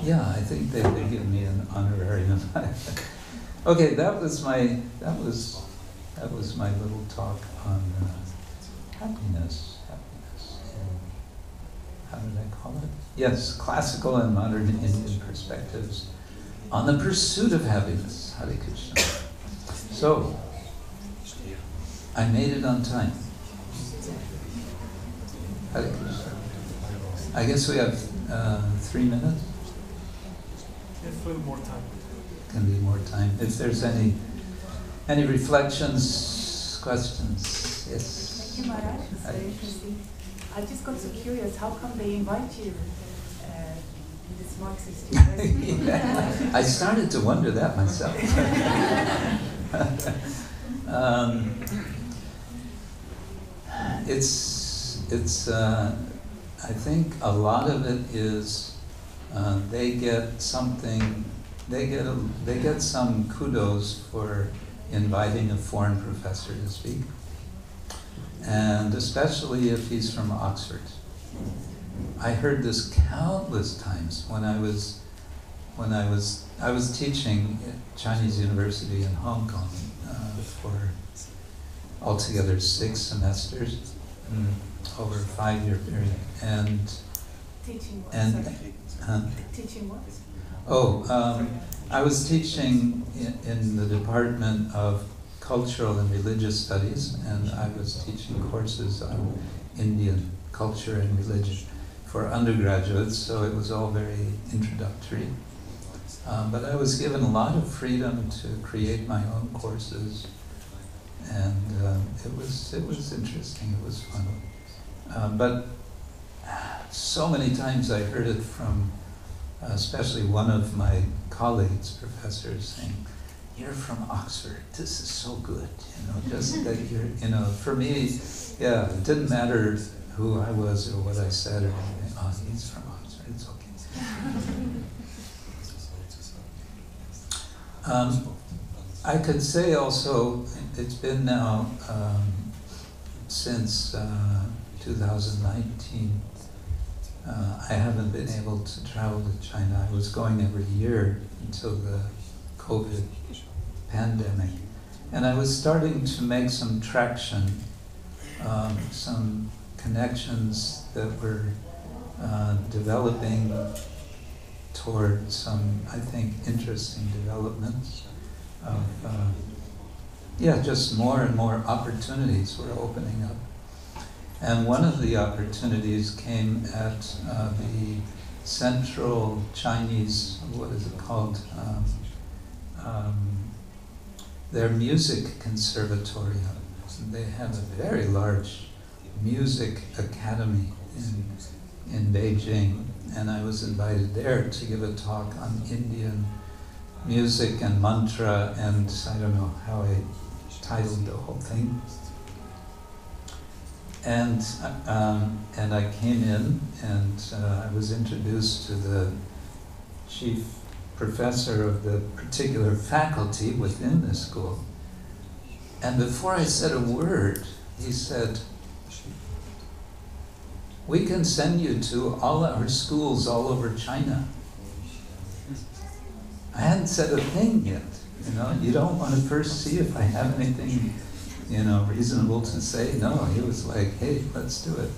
Yeah, I think they give me an honorarium. Okay, that was my little talk on happiness. And how did I call it? Yes, classical and modern Indian perspectives on the pursuit of happiness. Hare Krishna. So, I made it on time. Hare Krishna. I guess we have 3 minutes. If a little more time. Can be more time. If there's any reflections, questions, yes. Thank you, Maharaj. It's very interesting. I just got so curious. How come they invite you in this Marxist university? Yeah. I started to wonder that myself. It's. I think a lot of it is they get something. They get some kudos for inviting a foreign professor to speak, and especially if he's from Oxford. I heard this countless times when I was teaching at Chinese University in Hong Kong for altogether 6 semesters over a 5-year period, and Teaching what? and Teaching what? I was teaching in the Department of Cultural and Religious Studies, and I was teaching courses on Indian culture and religion for undergraduates, so it was all very introductory. But I was given a lot of freedom to create my own courses, and it was interesting, it was fun. But so many times I heard it from especially one of my colleagues, professors, saying, "You're from Oxford, this is so good, just that you're, for me, yeah, it didn't matter who I was or what I said or anything. Oh, he's from Oxford, it's okay." I could say also, it's been now since 2019, I haven't been able to travel to China. I was going every year until the COVID pandemic. And I was starting to make some traction, some connections that were developing toward some, I think, interesting developments of, just more and more opportunities were opening up. And one of the opportunities came at the Central Chinese, what is it called? Their music conservatorium. They have a very large music academy in Beijing, and I was invited there to give a talk on Indian music and mantra, and I don't know how I titled the whole thing. And I came in, and I was introduced to the chief professor of the particular faculty within the school. And before I said a word, he said, "We can send you to all our schools all over China." I hadn't said a thing yet. You don't want to first see if I have anything reasonable to say. No, he was like, "Hey, let's do it."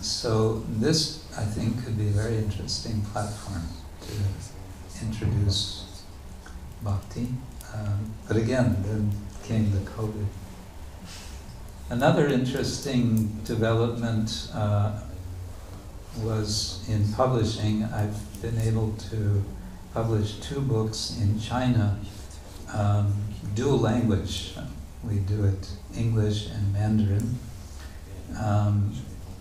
So this, I think, could be a very interesting platform to introduce bhakti. But again, then came the COVID. Another interesting development was in publishing. I've been able to publish 2 books in China, dual language. We do it English and Mandarin,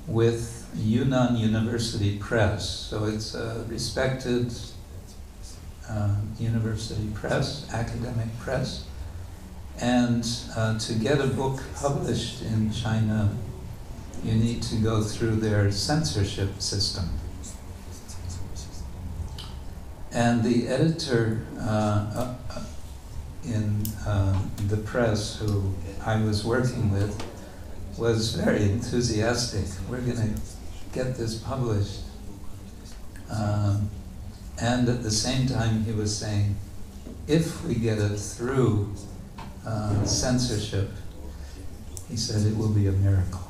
with Yunnan University Press. So it's a respected university press, academic press. And to get a book published in China, you need to go through their censorship system. And the editor in the press who I was working with was very enthusiastic. We're going to get this published. And at the same time he was saying, if we get it through censorship, he said it will be a miracle.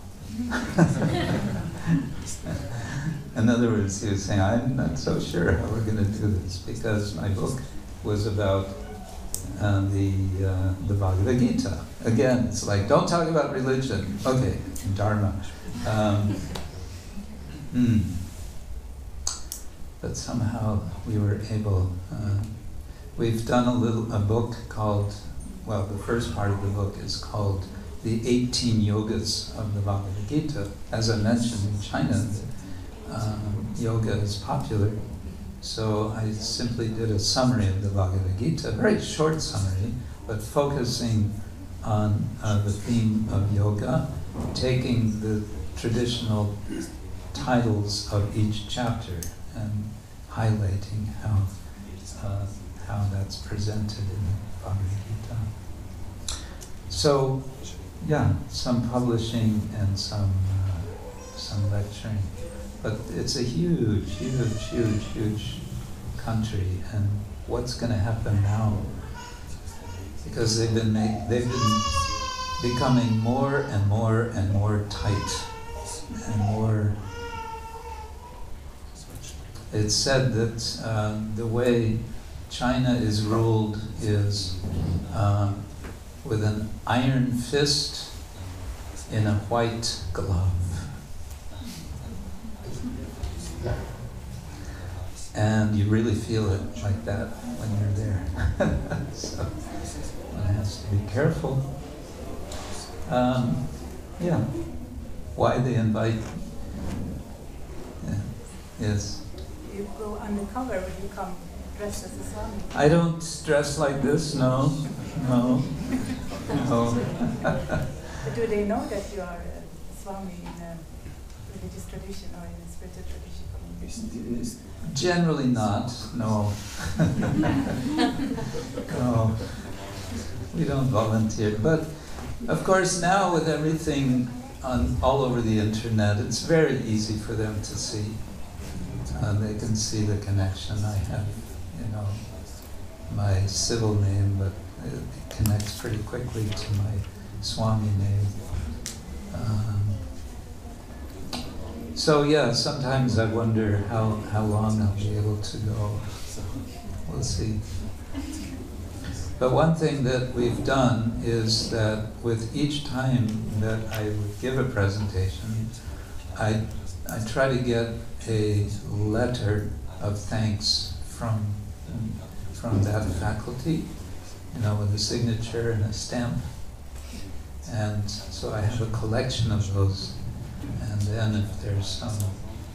In other words, he was saying, I'm not so sure how we're going to do this, because my book was about the Bhagavad-Gita. Again, it's like, don't talk about religion. Okay, Dharma. But somehow we were able, we've done a book called, well, the first part of the book is called The 18 Yogas of the Bhagavad-Gita. As I mentioned, in China, yoga is popular. So I simply did a summary of the Bhagavad-Gita, a very short summary, but focusing on the theme of yoga, taking the traditional titles of each chapter and highlighting how that's presented in the Bhagavad-Gita. So, yeah, some publishing and some lecturing. But it's a huge country, and what's going to happen now? Because they've been becoming more and more tight, and more. It's said that the way China is ruled is with an iron fist in a white glove. And you really feel it like that when you're there. So one has to be careful. Yeah. Why they invite? Yeah. Yes. You go undercover when you come dressed as a Swami. I don't dress like this. No. No. But do they know that you are a Swami in a religious tradition or in a spiritual tradition? Generally not, no. No, we don't volunteer. But of course now with everything all over the internet, it's very easy for them to see. They can see the connection I have, my civil name, but it connects pretty quickly to my Swami name. So yeah, sometimes I wonder how long I'll be able to go. We'll see. But one thing that we've done is that with each time that I would give a presentation, I try to get a letter of thanks from that faculty, with a signature and a stamp. And so I have a collection of those. And then if there's some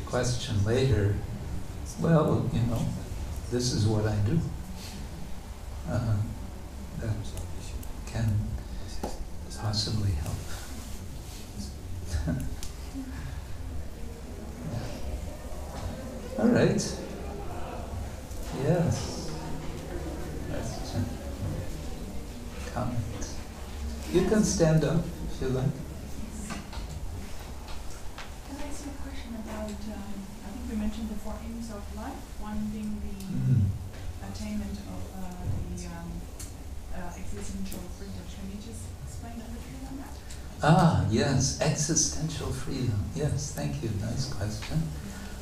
question later, well, this is what I do. That can possibly help. All right. Yes. Question. Comment. You can stand up if you like. I think we mentioned the four aims of life, one being the attainment of the existential freedom. Can you just explain a little on that? Ah, yes, existential freedom. Yes, thank you. Nice question.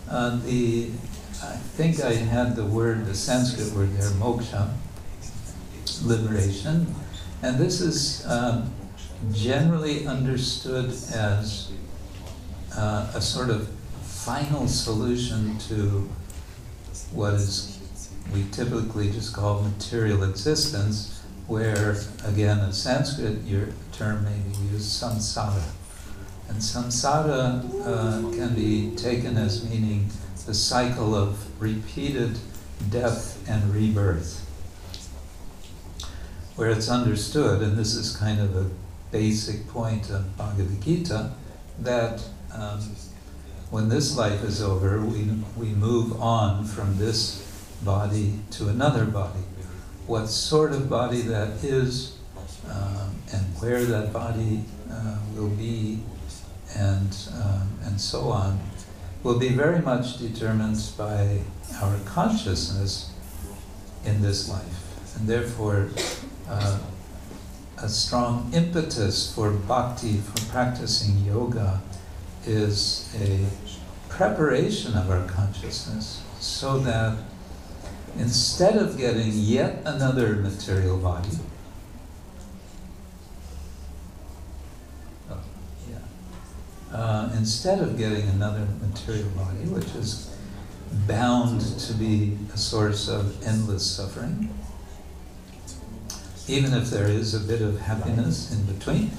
I think I had the Sanskrit word there, moksha, liberation. And this is generally understood as a sort of final solution to what we typically just call material existence, where, again, in Sanskrit, your term may be used, samsara. And samsara can be taken as meaning the cycle of repeated death and rebirth, where it's understood, and this is kind of a basic point of Bhagavad-Gita, that when this life is over, we move on from this body to another body. What sort of body that is, and where that body will be, and so on, will be very much determined by our consciousness in this life. And therefore, a strong impetus for bhakti, for practicing yoga, is a preparation of our consciousness so that instead of getting yet another material body, instead of getting another material body, which is bound to be a source of endless suffering, even if there is a bit of happiness in between,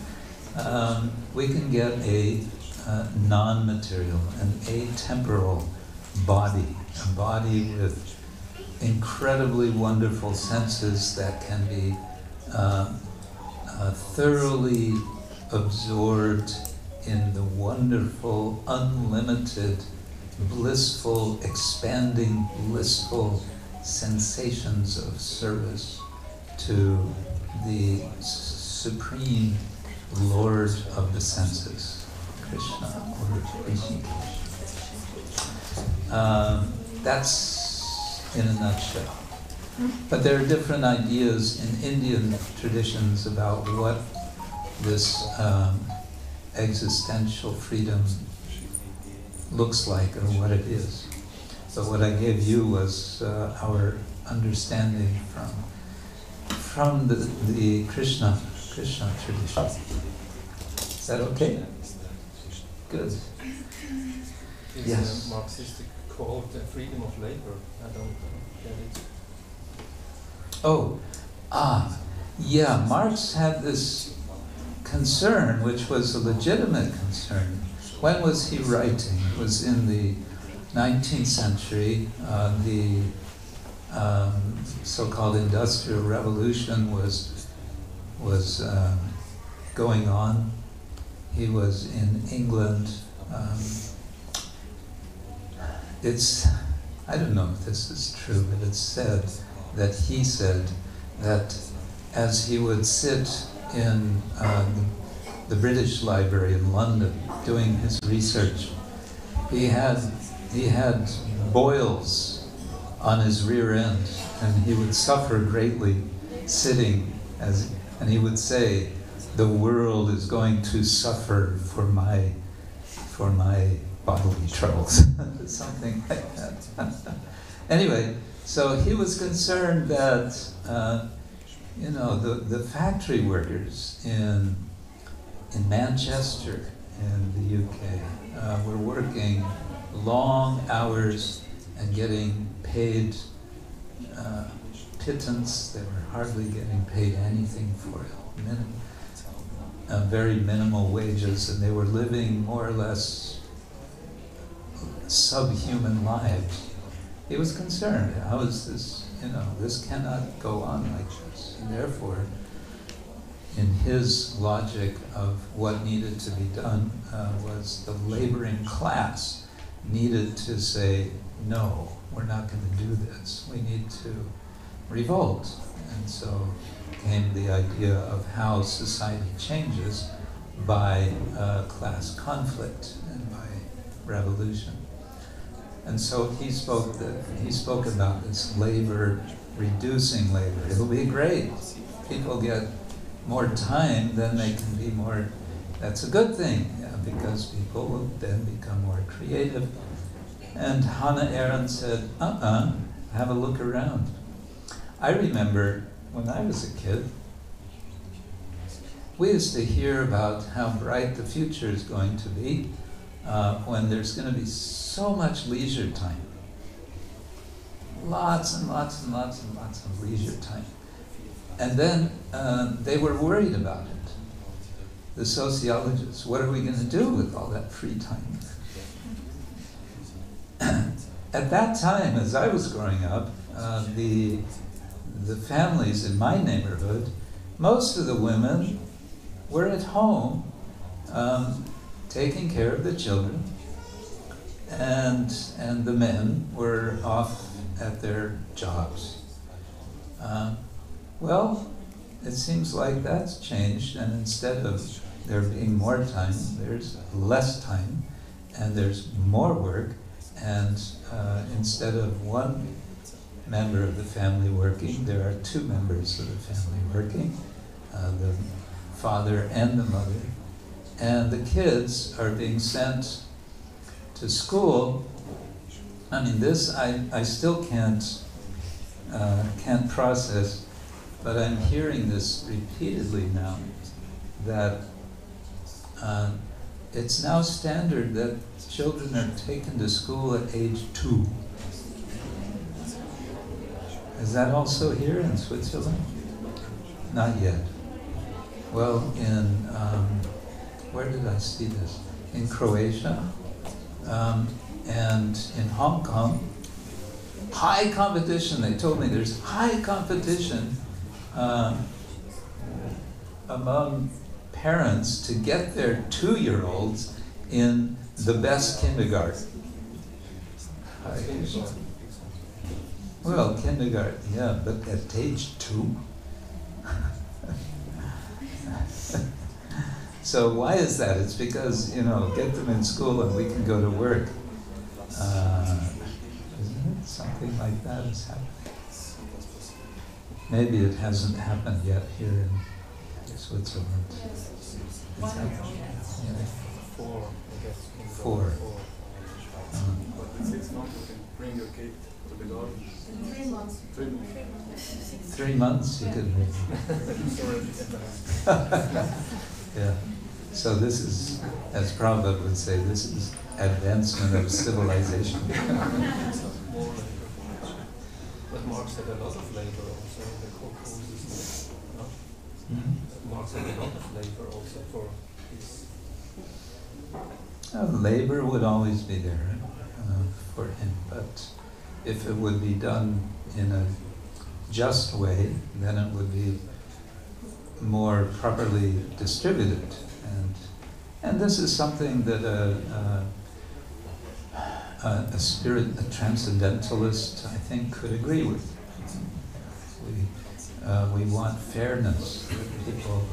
we can get a non-material, an atemporal body, a body with incredibly wonderful senses that can be thoroughly absorbed in the wonderful, unlimited, blissful, expanding, blissful sensations of service to the Supreme Lord of the senses, Krishna or Krishna. That's in a nutshell. But there are different ideas in Indian traditions about what this existential freedom looks like or what it is. So what I gave you was our understanding from the Krishna tradition. Is that okay? Good. Is Yes. Marxistic called freedom of labor? I don't get it. Yeah, Marx had this concern, which was a legitimate concern. When was he writing? It was in the 19th century. The so-called Industrial Revolution was going on. He was in England. I don't know if this is true, but it's said that he said that as he would sit in the British Library in London doing his research, he had boils on his rear end, and he would suffer greatly sitting, and he would say, "The world is going to suffer for my bodily troubles," something like that. Anyway, so he was concerned that the factory workers in Manchester in the UK were working long hours and getting paid pittance. They were hardly getting paid anything for it. Very minimal wages, and they were living more or less subhuman lives. He was concerned, how is this, this cannot go on like this. And therefore, in his logic of what needed to be done was the laboring class needed to say, no, we're not going to do this. We need to revolt. And so came the idea of how society changes by class conflict and by revolution. And so he spoke about this labor, reducing labor. It'll be great. People get more time, then they can be more, that's a good thing, because people will then become more creative. And Hannah Arendt said, have a look around. I remember when I was a kid, we used to hear about how bright the future is going to be when there's going to be so much leisure time. Lots and lots and lots and lots of leisure time. And then they were worried about it. The sociologists, what are we going to do with all that free time? At that time, as I was growing up, the families in my neighborhood, most of the women were at home taking care of the children, and the men were off at their jobs. Well, it seems like that's changed, and instead of there being more time, there's less time, and there's more work, and instead of one member of the family working, there are two members of the family working, the father and the mother, and the kids are being sent to school. I mean, this, I still can't can't process, but I'm hearing this repeatedly now, that it's now standard that children are taken to school at age 2. Is that also here in Switzerland? Not yet. Well, in, where did I see this? In Croatia and in Hong Kong. High competition, they told me there's high competition among parents to get their 2-year-olds in the best kindergarten. Well, kindergarten, yeah, but at age 2? So why is that? It's because, you know, get them in school and we can go to work. Isn't it? Something like that is happening. Maybe it hasn't happened yet here in Switzerland. It's happening. Yeah. 4, I guess. 4. But in 6 months you can bring your kid to the garden. 3 months. 3 months. 3 months you could bring. Yeah. So this is, as Prabhupada would say, this is advancement of civilization. But Marx had a lot of labor also in the courses. No? Mm-hmm. Marx had a lot of labor also for his. Labor would always be there for him, but if it would be done in a just way, then it would be more properly distributed. And this is something that a spirit, a transcendentalist, I think, could agree with. We want fairness. People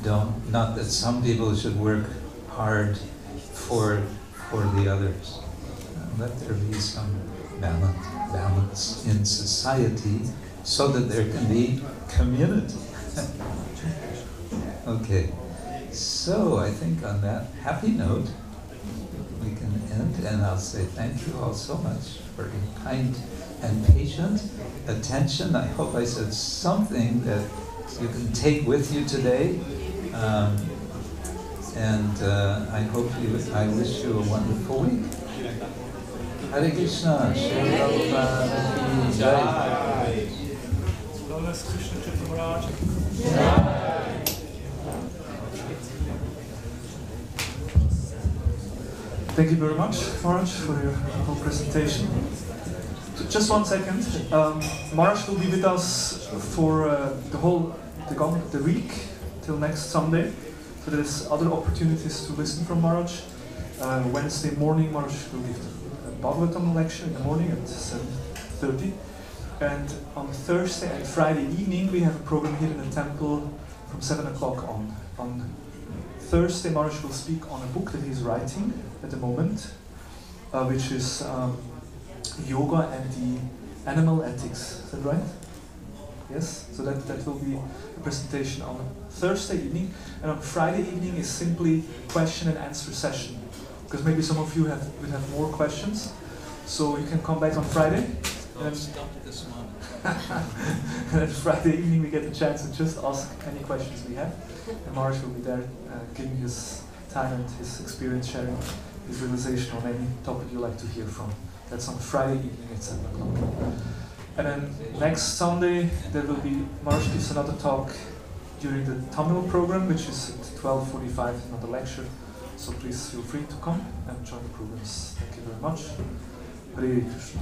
don't, not that some people should work hard for the others. Let there be some balance in society so that there can be community. Okay, so I think on that happy note, we can end, and I'll say thank you all so much for your kind and patient attention. I hope I said something that you can take with you today, and I wish you a wonderful week. Hare Krishna, Shri Prabhupada ki Jai. Glorious Krishna Kshetra Maharaj. Thank you very much, Maharaj, for your whole presentation. So just 1 second. Maharaj will be with us for the week till next Sunday. So there's other opportunities to listen from Maharaj. Wednesday morning, Maharaj will give a Bhagavad-Gita lecture in the morning at 7:30. And on Thursday and Friday evening, we have a program here in the temple from 7 o'clock on. On Thursday, Maharaj will speak on a book that he's writing at the moment, which is Yoga and the Animal Ethics. Is that right? Yes? So that will be a presentation on Thursday evening. And on Friday evening is simply question and answer session. Because maybe some of you will have more questions. So you can come back on Friday. Don't stop this moment. And then Friday evening we get a chance to just ask any questions we have. And Maharaj will be there giving his time and his experience, sharing his realization on any topic you like to hear from. That's on Friday evening at 7 o'clock. And then next Sunday there will be, Maharaj gives another talk during the Tamil program, which is at 12:45, another lecture. So please feel free to come and join the programs. Thank you very much. Hare Krishna.